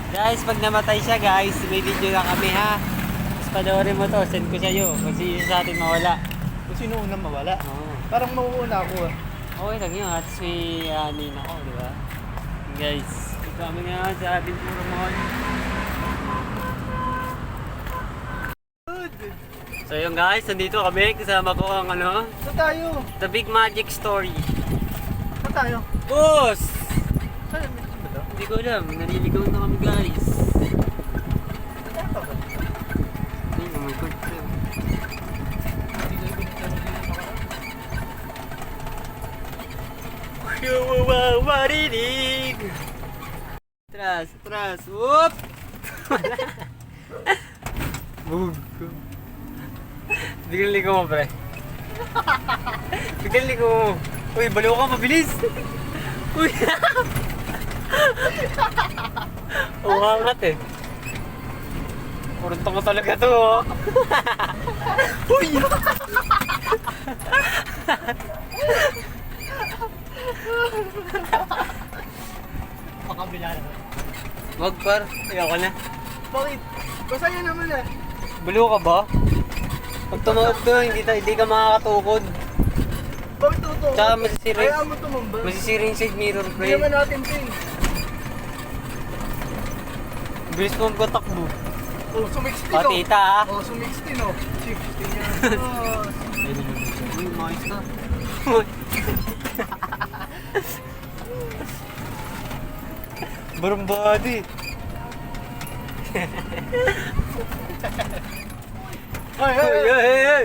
Guys, pag namatay siya guys, may video na kami ha. Tapos panoorin mo to, send ko sa'yo. Kung sino sa atin mawala. Kung sino unang mawala. Oo. Parang mauuna ako ah. Okay lang yun, at may anin ako, di ba? Guys, ito kami ngayon sa ating puro mall. So yun guys, nandito kami, kasama ko ang ano, Saan tayo? The Big Magic Story. Saan tayo? Boss! Saan ba ito? Hindi ko alam, naliligaw na kami guys. Saan ba? Ay, oh my god. Marinig! Atras, atras, whoop! Bug. Biglang ligaw mo, pre. Biglang ligaw mo. Uy, baliw ka, mabilis! Uy! Umangat eh. Puruntong ko talaga to, oh. Uy! Pakabila na. Wag par, ayoko na. Bakit? Basta yan naman eh. Baliw ka ba? Pag tumawag to, hindi ka makakatukod. Bakit totoo? Tsaka masisira Kaya mo tumamba. masisira yung side mirror, Hindi pre. naman natin pin. Bilis mo magpatakbo. Oh, sumixtin O, tita ah. Oh, sumixtin oh. 16 yan. Oh. Uy, umayos ka. Barang body. Ay, Hey, hey, hey!